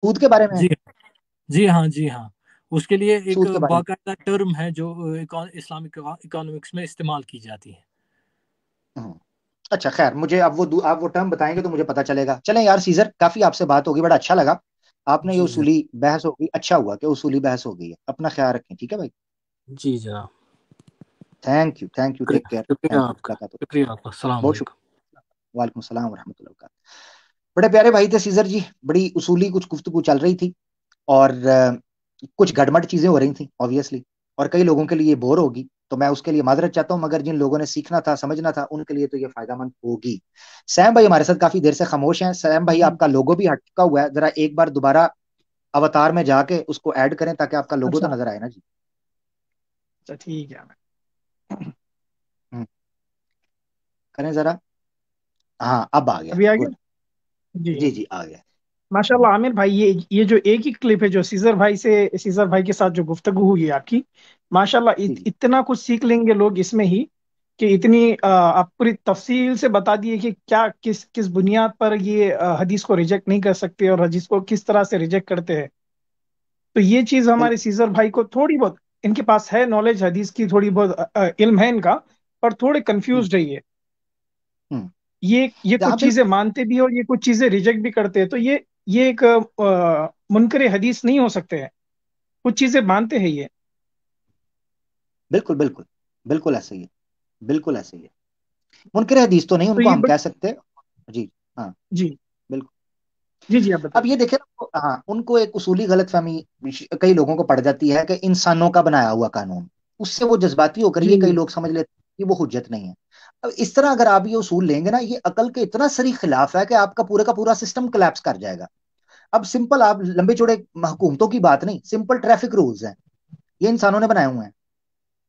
سود کے بارے میں؟ جی جی ہاں، جی ہاں، اس کے لیے ایک سود کے بارے میں؟ باقاعدہ ٹرم ہے جو اسلامک اکانومکس میں استعمال کی جاتی ہے۔ ہوں۔ اچھا خیر، مجھے اب آپ وہ ٹرم بتائیں گے تو مجھے پتا چلے گا۔ چلیں یار سیزر، کافی آپ سے بات ہوگی، بڑا اچھا لگا۔ آپ نے یہ جی جناب، اصولی بحث ہوگی، اچھا ہوا کہ اصولی بحث ہو گئی ہے۔ اپنا خیال رکھیں، ٹھیک ہے بھائی؟ جی جناب، تھینک یو، ٹیک کیئر، شکریہ تھینک یو، آپ کا، ملاقات ہوگی۔ شکریہ آپ کا، السلام بہت علیکم۔ شکریہ۔ وعلیکم السلام ورحمۃ اللہ وبرکاتہ۔ بڑے پیارے بھائی تھے سیزر جی، بڑی اصولی کچھ گفتگو چل رہی تھی، اور کچھ گڑمٹ چیزیں ہو رہی تھیں آبویسلی، اور کئی لوگوں کے لیے بور ہوگی، تو میں اس کے لیے معذرت چاہتا ہوں، مگر جن لوگوں نے سیکھنا تھا، سمجھنا تھا، ان کے لیے تو یہ فائدہ مند ہوگی۔ سیم بھائی ہمارے ساتھ کافی دیر سے خاموش ہیں۔ سیم بھائی آپ کا لوگو بھی ہٹ چکا ہوا ہے، ذرا ایک بار دوبارہ اوتار میں جا کے اس کو ایڈ کریں تاکہ آپ کا لوگو تو اچھا نظر آئے نا جی۔ اچھا ٹھیک ہے، ہوں، کریں ذرا۔ ہاں اب آ گیا، ابھی آ گیا؟ گڈ۔ جی جی جی آ گیا۔ ماشاء ہوں، اللہ عامر بھائی، یہ جو ایک ہی کلپ ہے جو سیزر بھائی کے ساتھ جو گفتگو ہوئی ہے آپ کی، ماشاء اللہ جی جی اتنا کچھ سیکھ لیں گے لوگ اس میں ہی، کہ اتنی آپ پوری تفصیل سے بتا دیے کہ کیا کس کس بنیاد پر یہ حدیث کو ریجیکٹ نہیں کر سکتے اور حدیث کو کس طرح سے ریجیکٹ کرتے ہیں۔ تو یہ چیز ہمارے بالکل۔ سیزر بھائی کو تھوڑی بہت ان کے پاس ہے نالج حدیث کی، تھوڑی بہت علم ہے ان کا، پر تھوڑے ہوں، کنفیوزڈ ہے ہوں، یہ ہاں کچھ چیزیں بالکل مانتے بھی ہیں اور یہ کچھ چیزیں ریجیکٹ بھی کرتے ہیں، تو یہ ایک منکر حدیث نہیں ہو سکتے ہیں، کچھ چیزیں مانتے ہیں یہ۔ بالکل بالکل بالکل ایسے ہی ہے، بالکل ایسے ہی ہے۔ منکر حدیث تو نہیں ان تو کو یہ ہم کہہ سکتے۔ جی ہاں جی بالکل۔ جی جی آپ اب بتائیے۔ یہ دیکھیں ہاں، ان کو ایک اصولی غلط فہمی کئی لوگوں کو پڑ جاتی ہے کہ انسانوں کا بنایا ہوا قانون، اس سے وہ جذباتی ہو کر جی یہ کئی لوگ سمجھ لیتے ہیں کہ وہ حجت نہیں ہے۔ اب اس طرح اگر آپ یہ اصول لیں گے نا، یہ عقل کے اتنا سری خلاف ہے کہ آپ کا پورے کا پورا سسٹم کلیپس کر جائے گا۔ اب سمپل، آپ لمبے چوڑے حکومتوں کی بات نہیں، سمپل ٹریفک رولز ہیں، یہ انسانوں نے بنائے ہوئے ہیں۔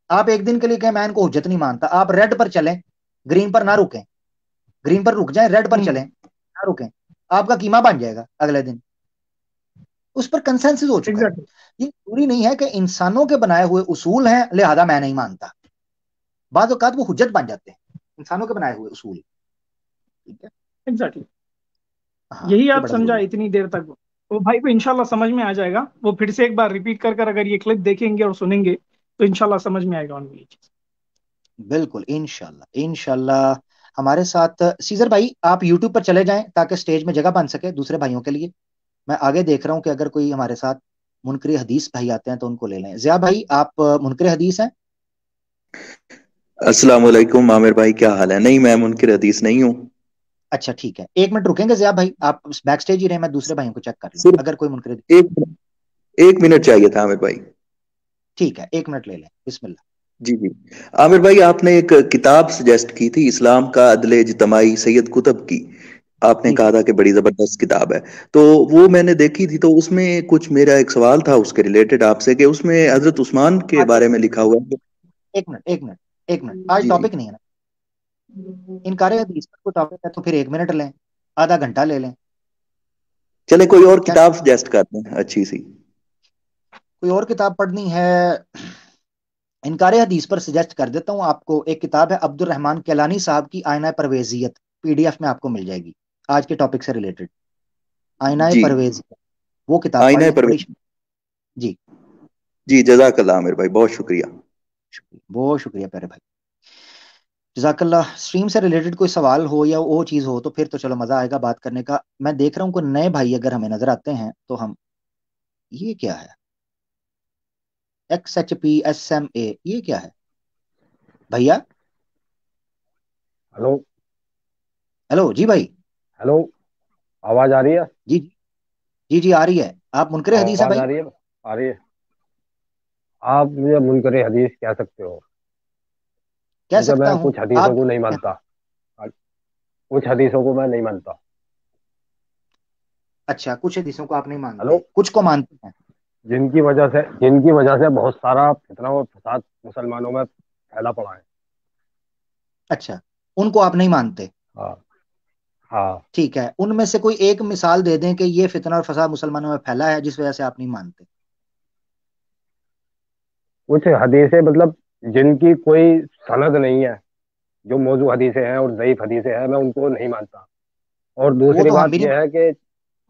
آپ ایک دن کے لیے کہیں میں ان کو حجت نہیں مانتا، آپ ریڈ پر چلیں، گرین پر نہ رکیں، گرین پر رک جائیں، ریڈ پر ہوں چلیں نہ رکیں، آپ کا قیمہ بن جائے گا اگلے دن۔ اس پر کنسنسس ہو چکا ہے۔ ایگزیکٹلی۔ یہ ضروری نہیں ہے کہ انسانوں کے بنائے ہوئے اصول ہیں لہذا میں نہیں مانتا، بعض اوقات وہ حجت بن جاتے ہیں، انسانوں کے بنائے ہوئے اصول، ٹھیک ہے؟ ایگزیکٹلی ہاں یہی یہ آپ بڑا سمجھا ضروری اتنی دیر تک، وہ بھائی کو انشاءاللہ سمجھ میں آ جائے گا، وہ پھر سے ایک بار ریپیٹ کر اگر یہ کلپ دیکھیں گے اور سنیں گے تو انشاءاللہ سمجھ میں آئے گا ان کو یہ چیز۔ ہے، بالکل انشاءاللہ انشاءاللہ۔ ہمارے ساتھ سیزر بھائی آپ یوٹیوب پر چلے جائیں تاکہ سٹیج میں جگہ بن سکے دوسرے بھائیوں کے لیے۔ میں آگے دیکھ رہا ہوں کہ اگر کوئی ہمارے ساتھ منکر حدیث بھائی آتے ہیں تو ان کو لے لیں۔ ضیاء بھائی آپ منکر حدیث ہیں؟ السلام علیکم عامر بھائی، کیا حال ہے؟ نہیں، میں منکر حدیث نہیں ہوں۔ اچھا ٹھیک ہے، ایک منٹ رکیں گے ضیاء بھائی، آپ بیک سٹیج ہی رہیں، میں دوسرے بھائیوں کو چیک کر لوں صرف اگر کوئی منکر حدیث۔ ایک ایک منٹ چاہیے تھا عامر بھائی۔ ٹھیک ہے، ایک منٹ لے لیں، بسم اللہ۔ جی جی، عامر بھائی آپ نے ایک کتاب سجیسٹ کی تھی، اسلام کا عدل اجتماعی، سید قطب کی۔ آپ نے جی کہا جی تھا کہ بڑی زبردست کتاب ہے، تو وہ میں نے دیکھی تھی، تو اس میں کچھ میرا ایک سوال تھا اس کے ریلیٹڈ آپ سے، کہ اس میں حضرت عثمان کے آج بارے میں لکھا ہوا ہے۔ ایک منٹ ایک منٹ ایک منٹ، آج جی جی، ٹاپک نہیں ہے نا انکار حدیث پر، کوئی ٹاپک ہے تو پھر ایک منٹ لیں، آدھا گھنٹہ لے لیں، چلے کوئی اور کیا؟ کتاب سجیسٹ کرتے ہیں اچھی سی۔ کوئی اور کتاب پڑھنی ہے؟ انکار حدیث پر سجیسٹ کر دیتا ہوں آپ کو، ایک کتاب ہے عبد الرحمان کیلانی صاحب کی، آئینہ پرویزیت، پی ڈی ایف میں آپ کو مل جائے گی، آج کے ٹاپک سے ریلیٹڈ، آئینہ جی، پرویزیت، وہ کتاب پڑھ آئینہ لیں پر۔ بڑی جی جی جزاک اللہ عامر بھائی، بہت شکریہ۔ شکریہ، بہت شکریہ پیارے بھائی، جزاک اللہ۔ اسٹریم سے ریلیٹڈ کوئی سوال ہو یا وہ چیز ہو تو پھر تو چلو مزہ آئے گا بات کرنے کا۔ میں دیکھ رہا ہوں کوئی نئے بھائی اگر ہمیں نظر آتے ہیں تو ہم، یہ کیا ہے X H P S M A, یہ کیا ہے بھیا؟ ہلو ہیلو جی بھائی۔ ہلو، آواز آ رہی ہے؟ جی جی جی آ رہی ہے، آپ منکر حدیث ہیں آواز بھائی؟ آ رہی ہے؟ آ رہی ہے؟ آپ مجھے منکر حدیث کہہ سکتے ہو، کہہ کیونکہ سکتا میں ہوں، کچھ حدیثوں آپ کو نہیں مانتا، کچھ حدیثوں کو میں نہیں مانتا۔ اچھا کچھ حدیثوں کو آپ نہیں ہلو، مانتے، کچھ کو مانتے ہیں؟ جن کی وجہ سے بہت سارا فتنہ اور فساد مسلمانوں میں پھیلا پڑا ہے۔ اچھا ان کو آپ نہیں مانتے، ہاں ہاں، ٹھیک ہے، ان میں سے کوئی ایک مثال دے دیں کہ یہ فتنہ اور فساد مسلمانوں میں پھیلا ہے جس وجہ سے آپ نہیں مانتے۔ کچھ حدیثیں مطلب جن کی کوئی سند نہیں ہے، جو موضوع حدیثیں ہیں اور ضعیف حدیثیں ہیں، میں ان کو نہیں مانتا۔ اور وہ دوسری تو ہم بات بھی نہیں یہ ہے کہ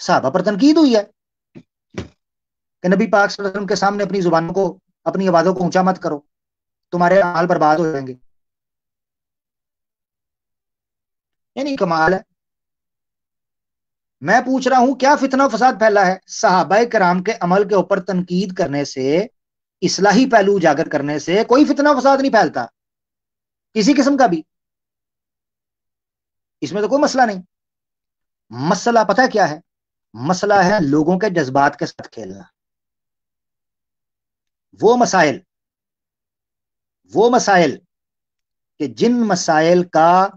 صحابہ پر تنقید ہوئی ہے کہ نبی پاک صلی اللہ علیہ وسلم کے سامنے اپنی زبانوں کو، اپنی آوازوں کو اونچا مت کرو، تمہارے اعمال برباد ہو جائیں گے. یعنی کمال ہے. میں پوچھ رہا ہوں کیا فتنہ و فساد پھیلا ہے؟ صحابہ کرام کے عمل کے اوپر تنقید کرنے سے، اصلاحی پہلو اجاگر کرنے سے کوئی فتنہ و فساد نہیں پھیلتا کسی قسم کا بھی. اس میں تو کوئی مسئلہ نہیں. مسئلہ پتہ ہے کیا ہے؟ مسئلہ ہے لوگوں کے جذبات کے ساتھ کھیلنا. وہ مسائل کہ جن مسائل کا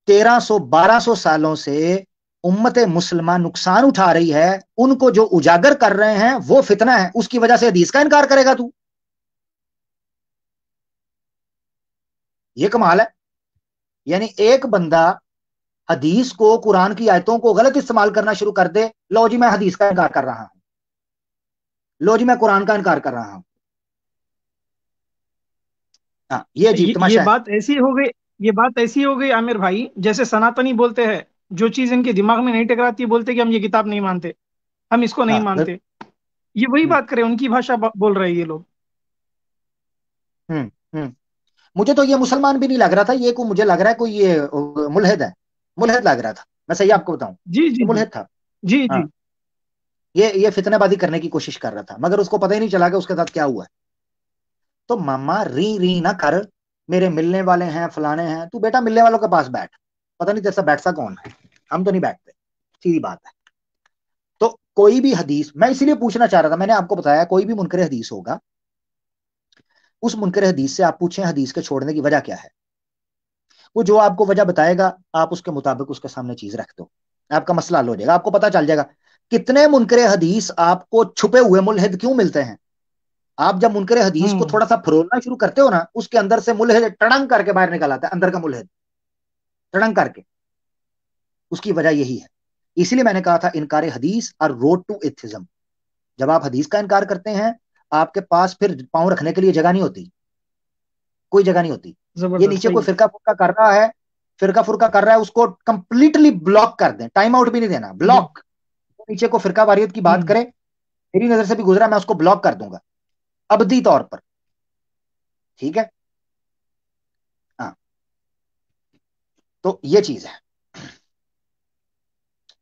1300-1200 سالوں سے امت مسلمہ نقصان اٹھا رہی ہے، ان کو جو اجاگر کر رہے ہیں وہ فتنہ ہے. اس کی وجہ سے حدیث کا انکار کرے گا تو؟ یہ کمال ہے. یعنی ایک بندہ حدیث کو، قرآن کی آیتوں کو غلط استعمال کرنا شروع کر دے، لو جی میں حدیث کا انکار کر رہا ہوں، لو جی میں قرآن کا انکار کر رہا ہوں. ہاں یہ عجیب یہ تماشا ہے. بات ایسی ہو گئی عامر بھائی، جیسے سناتنی بولتے ہیں، جو چیز ان کے دماغ میں نہیں ٹکراتی بولتے کہ ہم یہ کتاب نہیں مانتے، ہم اس کو نہیں ہاں مانتے. یہ وہی بات کرے، ان کی بھاشا بول رہے ہیں یہ لوگ. مجھے تو یہ مسلمان بھی نہیں لگ رہا تھا، یہ کو مجھے لگ رہا ہے کوئی یہ ملحد ہے، ملحد لگ رہا تھا. میں صحیح آپ کو بتاؤں، جی جی یہ جی ملحد تھا. جی ہاں جی. یہ فتنہ بازی کرنے کی کوشش کر رہا تھا، مگر اس کو پتہ ہی نہیں چلا کہ اس کے ساتھ کیا ہوا ہے. تو ماما ری نہ کر، میرے ملنے والے ہیں فلانے ہیں، تو بیٹا ملنے والوں کے پاس بیٹھ، پتہ نہیں تیسا بیٹھتا کون ہے، ہم تو نہیں بیٹھتے، سیدھی بات ہے. تو کوئی بھی حدیث، میں اسی لیے پوچھنا چاہ رہا تھا، میں نے آپ کو بتایا کوئی بھی منکر حدیث ہوگا، اس منکر حدیث سے آپ پوچھیں حدیث کے چھوڑنے کی وجہ کیا ہے، وہ جو آپ کو وجہ بتائے گا آپ اس کے مطابق اس کے سامنے چیز رکھ دو، آپ کا مسئلہ حل ہو جائے گا. آپ کو پتہ چل جائے گا کتنے منکر حدیث آپ کو چھپے ہوئے ملحد کیوں ملتے ہیں. آپ جب منکر حدیث کو تھوڑا سا پھرولنا شروع کرتے ہو نا، اس کے اندر سے ملحد ٹڑنگ کر کے باہر نکل آتا ہے، اندر کا ملحد ٹڑنگ کر کے. اس کی وجہ یہی ہے. اسی لیے میں نے کہا تھا انکار حدیث اور روڈ ٹو ایتھزم. جب آپ حدیث کا انکار کرتے ہیں، آپ کے پاس پھر پاؤں رکھنے کے لیے جگہ نہیں ہوتی، کوئی جگہ نہیں ہوتی. یہ نیچے کوئی فرقہ فرقہ کر رہا ہے، فرقہ فرقہ کر رہا ہے، اس کو کمپلیٹلی بلاک کر دیں، ٹائم آؤٹ بھی نہیں دینا، بلاک. نیچے کو فرقہ واریت کی بات کرے، میری نظر سے بھی گزرا، میں اس کو بلاک کر دوں گا ابدی طور پر. ٹھیک ہے. ہاں تو یہ چیز ہے.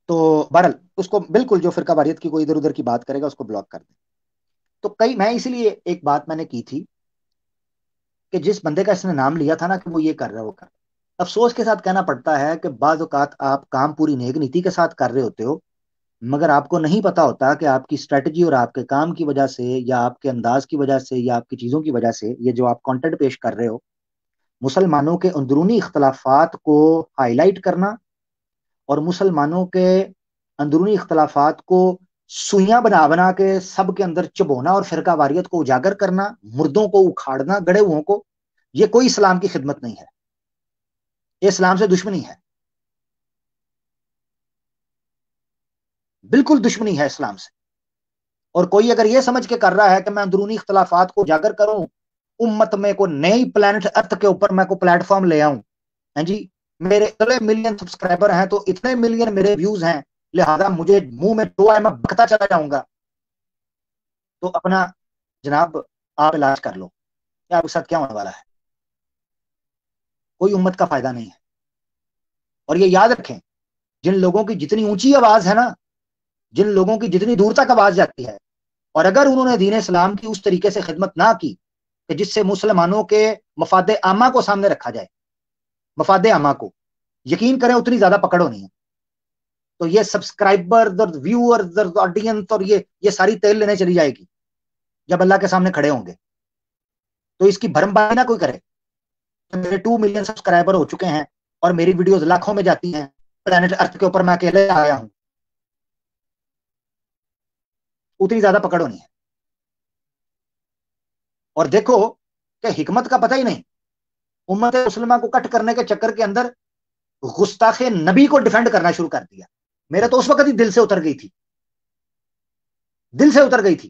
تو بہرحال اس کو بالکل جو فرقہ واریت کی کوئی ادھر ادھر کی بات کرے گا اس کو بلاک کر دیں. تو میں اسی لیے ایک بات میں نے کی تھی کہ جس بندے کا اس نے نام لیا تھا نا کہ وہ یہ کر رہا ہے وہ کر رہا ہے، افسوس کے ساتھ کہنا پڑتا ہے کہ بعض اوقات آپ کام پوری نیک نیتی کے ساتھ کر رہے ہوتے ہو، مگر آپ کو نہیں پتا ہوتا کہ آپ کی اسٹریٹجی اور آپ کے کام کی وجہ سے یا آپ کے انداز کی وجہ سے یا آپ کی چیزوں کی وجہ سے یہ جو آپ کانٹینٹ پیش کر رہے ہو، مسلمانوں کے اندرونی اختلافات کو ہائی لائٹ کرنا اور مسلمانوں کے اندرونی اختلافات کو سوئیاں بنا بنا کے سب کے اندر چبونا اور فرقہ واریت کو اجاگر کرنا، مردوں کو اکھاڑنا، گڑے ہوئوں کو، یہ کوئی اسلام کی خدمت نہیں ہے، یہ اسلام سے دشمنی ہے، بالکل دشمنی ہے اسلام سے. اور کوئی اگر یہ سمجھ کے کر رہا ہے کہ میں اندرونی اختلافات کو اجاگر کروں، امت میں کوئی نئی پلانٹ ارتھ کے اوپر میں کوئی پلیٹ فارم لے آؤں، ہاں جی میرے اتنے ملین سبسکرائبر ہیں تو اتنے ملین میرے ویوز ہیں، لہذا مجھے منہ میں ٹو ہے میں بکتا چلا جاؤں گا، تو اپنا جناب آپ علاج کر لو، آپ کے ساتھ کیا ہونے والا ہے، کوئی امت کا فائدہ نہیں ہے. اور یہ یاد رکھیں، جن لوگوں کی جتنی اونچی آواز ہے نا، جن لوگوں کی جتنی دور تک آواز جاتی ہے، اور اگر انہوں نے دین اسلام کی اس طریقے سے خدمت نہ کی کہ جس سے مسلمانوں کے مفاد عامہ کو سامنے رکھا جائے، مفاد عامہ کو، یقین کریں اتنی زیادہ پکڑ ہونی ہے. تو یہ سبسکرائبر اور ویور اور آڈینس اور یہ ساری تیل لینے چلی جائے گی جب اللہ کے سامنے کھڑے ہوں گے. تو اس کی بھرم باری نہ کوئی کرے. میرے 2 ملین سبسکرائبر ہو چکے ہیں اور میری ویڈیوز لاکھوں میں جاتی ہیں، پلانٹ ارتھ کے اوپر میں اکیلے آیا ہوں، اتنی زیادہ پکڑ ہونی ہے. اور دیکھو کہ حکمت کا پتہ ہی نہیں، امت مسلمہ کو کٹ کرنے کے چکر کے اندر گستاخ نبی کو ڈیفینڈ کرنا شروع کر دیا. میرا تو اس وقت ہی دل سے اتر گئی تھی، دل سے اتر گئی تھی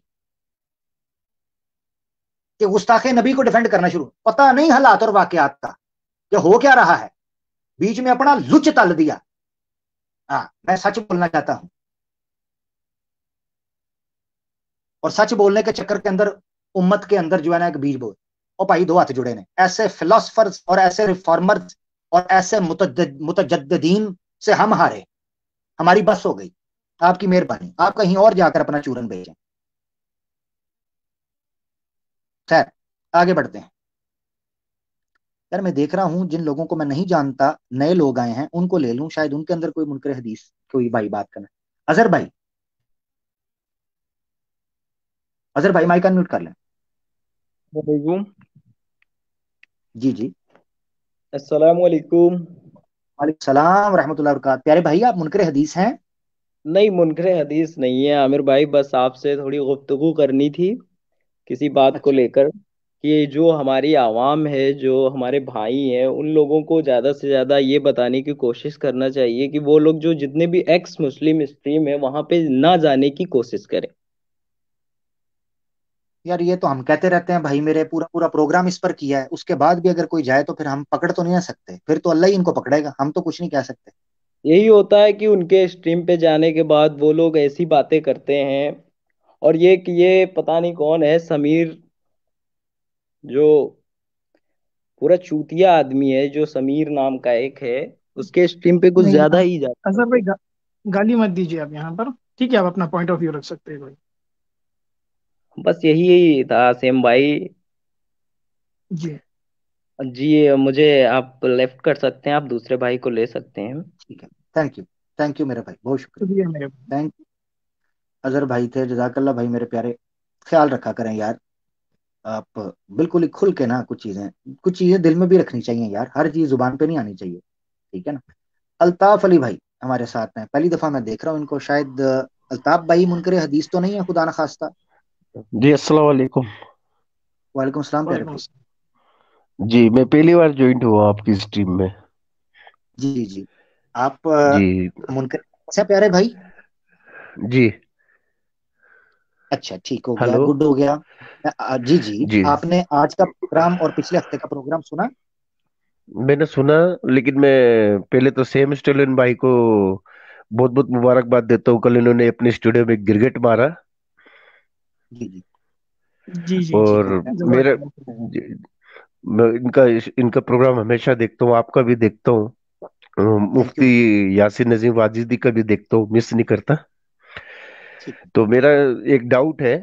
کہ گستاخ نبی کو ڈیفینڈ کرنا شروع، پتہ نہیں حالات اور واقعات کا کہ ہو کیا رہا ہے، بیچ میں اپنا لچ تل دیا. ہاں میں سچ بولنا چاہتا ہوں اور سچ بولنے کے چکر کے اندر امت کے اندر جو ہے نا ایک بیج بو. اور بھائی دو ہاتھ جڑے نے ایسے فلاسفرز اور ایسے ریفارمرز اور ایسے متجددین سے ہم ہارے. ہماری بس ہو گئی. آپ کی مہربانی, آپ کہیں اور جا کر اپنا چورن بھیجیں. خیر آگے بڑھتے ہیں. یار میں دیکھ رہا ہوں جن لوگوں کو میں نہیں جانتا, نئے لوگ آئے ہیں, ان کو لے لوں, شاید ان کے اندر کوئی منکر حدیث کوئی بھائی بات کرنا. اظہر بھائی, اظہر بھائی مائک انمیوٹ کر لیں. علیکم. جی جی. السلام علیکم. وعلیکم السلام ورحمۃ اللہ وبرکاتہ. پیارے بھائی آپ منکر حدیث ہیں؟ نہیں, منکر حدیث نہیں ہے عامر بھائی, بس آپ سے تھوڑی گفتگو کرنی تھی کسی بات کو اچھا, لے کر کہ جو ہماری عوام ہے, جو ہمارے بھائی ہیں, ان لوگوں کو زیادہ سے زیادہ یہ بتانے کی کوشش کرنا چاہیے کہ وہ لوگ جو جتنے بھی ایکس مسلم اسٹریم ہے وہاں پہ نہ جانے کی کوشش کریں. یار یہ تو ہم کہتے رہتے ہیں بھائی, میرے پورا پورا پروگرام اس پر کیا ہے, اس کے بعد بھی اگر کوئی جائے تو پھر ہم پکڑ تو نہیں نہ سکتے, پھر تو اللہ ہی ان کو پکڑے گا, ہم تو کچھ نہیں کہہ سکتے. یہی ہوتا ہے کہ ان کے اسٹریم پہ جانے کے بعد وہ لوگ ایسی باتیں کرتے ہیں, اور یہ کہ یہ پتہ نہیں کون ہے سمیر, جو پورا چوتیا آدمی ہے, جو سمیر نام کا ایک ہے, اس کے اسٹریم پہ کچھ نہیں زیادہ ہی جاتا اظہر ہے. بھائی گالی مت دیجیے آپ یہاں پر, ٹھیک ہے؟ آپ اپنا پوائنٹ آف ویو رکھ سکتے ہیں بھائی. بس یہی تھا سیم بھائی. جی جی مجھے آپ لیفٹ کر سکتے ہیں, آپ دوسرے بھائی کو لے سکتے ہیں. ٹھیک ہے, تھینک یو, تھینک یو میرے بھائی, بہت شکریہ. شکریہ میرے بھائی. Thank you. اظہر بھائی تھے, جزاک اللہ بھائی میرے پیارے. خیال رکھا کریں یار آپ, بالکل ہی کھل کے نا کچھ چیزیں دل میں بھی رکھنی چاہیے یار, ہر چیز زبان پہ نہیں آنی چاہیے, ٹھیک ہے نا. الطاف علی بھائی ہمارے ساتھ ہیں, پہلی دفعہ میں دیکھ رہا ہوں ان کو. شاید الطاف بھائی منکر حدیث تو نہیں ہے خدا نخواستہ؟ جی السلام علیکم. وعلیکم السلام پیارے وعلیکم بھائی. السلام. جی میں پہلی بار جوائنٹ ہوا آپ کی اسٹریم میں. جی جی جی. آپ جی منکر اچھا پیارے بھائی. جی. اچھا ٹھیک ہو گیا, ہلو. گڈ ہو گیا. جی جی. جی آپ نے آج کا پروگرام اور پچھلے ہفتے کا پروگرام سنا؟ میں نے سنا, لیکن میں پہلے تو سیم اسٹولن بھائی کو بہت بہت مبارکباد دیتا ہوں. کل انہوں نے اپنے اسٹوڈیو میں گرگٹ مارا, جی جی جی جی جی. اور جزاک میرا اللہ خیر. میں ان کا پروگرام ہمیشہ دیکھتا ہوں, آپ کا بھی دیکھتا ہوں, تھینک یو مفتی بھائی. یاسین نظیم واجدی کا بھی دیکھتا ہوں, مس نہیں کرتا. ٹھیک ہے. تو میرا ایک ڈاؤٹ ہے,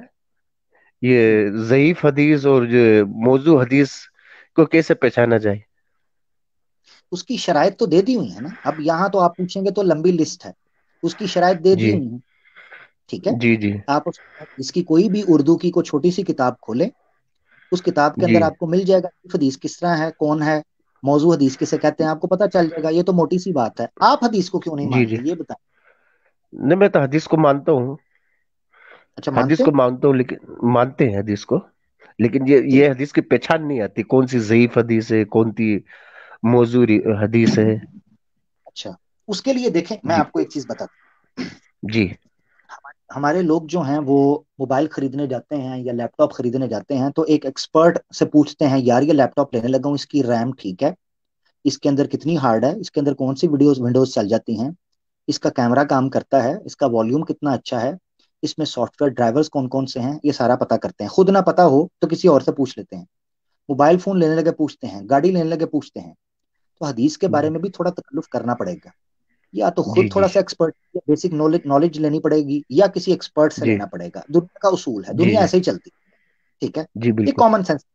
یہ ضعیف حدیث اور جو موضوع حدیث کو کیسے پہچانا جائے؟ اس کی شرائط تو دے دی ہوئی ہے نا, اب یہاں تو آپ پوچھیں گے تو لمبی لسٹ ہے, اس کی شرائط دے دی جی ہوئی ہیں, ٹھیک ہے. جی جی آپ اس کی کوئی بھی اردو کی کوئی چھوٹی سی کتاب کھولیں, اس کتاب کے اندر جی آپ کو مل جائے گا حدیث کس طرح ہے, کون ہے, موضوع حدیث کسے کہتے ہیں, آپ کو پتا چل جائے گا. یہ تو موٹی سی بات ہے. آپ حدیث کو کیوں نہیں جی جی. مانتے یہ بتائیں. نہیں, میں تو حدیث کو مانتا ہوں, اچھا حدیث مانتے کو ہیں. مانتا ہوں, لیکن مانتے ہیں حدیث کو, لیکن یہ ٹھیک. حدیث کی پہچان نہیں آتی, کون سی ضعیف حدیث ہے, کون سی موضوع حدیث ہے. اچھا اس کے لیے دیکھیں میں جی آپ کو ایک چیز بتاتا جی ہوں. ہمارے لوگ جو ہیں وہ موبائل خریدنے جاتے ہیں یا لیپ ٹاپ خریدنے جاتے ہیں تو ایک ایکسپرٹ سے پوچھتے ہیں, یار یہ لیپ ٹاپ لینے لگا ہوں, اس کی ریم ٹھیک ہے, اس کے اندر کتنی ہارڈ ہے, اس کے اندر کون سی ونڈوز چل جاتی ہیں, اس کا کیمرہ کام کرتا ہے, اس کا والیوم کتنا اچھا ہے, اس میں سافٹ ویئر ڈرائیورز کون کون سے ہیں, یہ سارا پتا کرتے ہیں. خود نہ پتا ہو تو کسی اور سے پوچھ لیتے ہیں. موبائل فون لینے لگے پوچھتے ہیں, گاڑی لینے لگے پوچھتے ہیں. تو حدیث کے بارے میں بھی تھوڑا تکلف کرنا پڑے گا, یا تو جی خود جی تھوڑا سا ایکسپرٹ بیسک نالج لینی پڑے گی, یا کسی ایکسپرٹ سے جی لینا پڑے گا. دنیا کا اصول ہے, جی دنیا جی ایسے ہی چلتی, ٹھیک ہے. جی یہ بالکل. Common sense.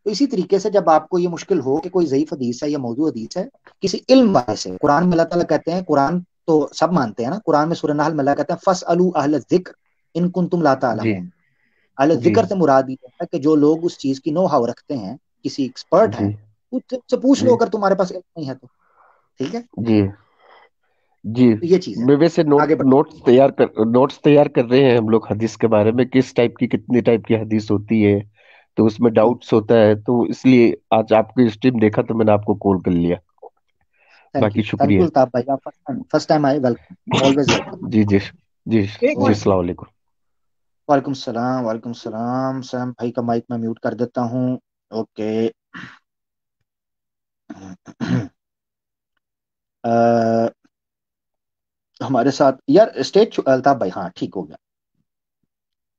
تو اسی طریقے سے جب آپ کو یہ مشکل ہو کہ کوئی ضعیف حدیث ہے یا موضوع حدیث ہے, کسی علم والے سے, قرآن میں اللہ تعالیٰ کہتے ہیں, قرآن تو سب مانتے ہیں نا, قرآن میں سورہ نحل میں اللہ کہتے ہیں فَاسْأَلُوا أَهْلَ الذِّكْرِ إِن كُنتُمْ لَا جی تَعْلَمُونَ. اہل جی ذکر سے مراد یہ ہے کہ جو لوگ اس چیز کی نو ہاؤ رکھتے ہیں, کسی ایکسپرٹ ہیں, جی اس سے پوچھ لو جی اگر تمہارے پاس علم نہیں ہے تو, ٹھیک ہے. جی جی. تو یہ چیز ہے. میں ویسے آگے بڑھ. نوٹس تیار کر رہے ہیں ہم لوگ حدیث کے بارے میں, کس ٹائپ کی کتنی ٹائپ کی حدیث ہوتی ہے, تو اس میں ڈاؤٹس ہوتا ہے, تو اس لیے آج آپ کی اسٹریم دیکھا تو میں نے آپ کو کال کر لیا. باقی تھینک شکریہ. یو الطاف بھائی, آپ فرسٹ ٹائم آئے, ویلکم, آلویز ویلکم. جی جی جی ایک جی. منٹ. السلام علیکم. وعلیکم السلام, وعلیکم السلام. سیم بھائی کا مائک میں میوٹ کر دیتا ہوں. اوکے. ہمارے ساتھ یار اسٹیج الطاف بھائی, ہاں ٹھیک ہو گیا.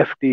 FT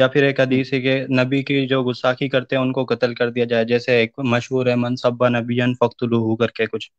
یا پھر ایک حدیث ہے کہ نبی کی جو گستاخی کرتے ہیں ان کو قتل کر دیا جائے، جیسے ایک مشہور ہے من سب نبی فقتلوہ کر کے کچھ.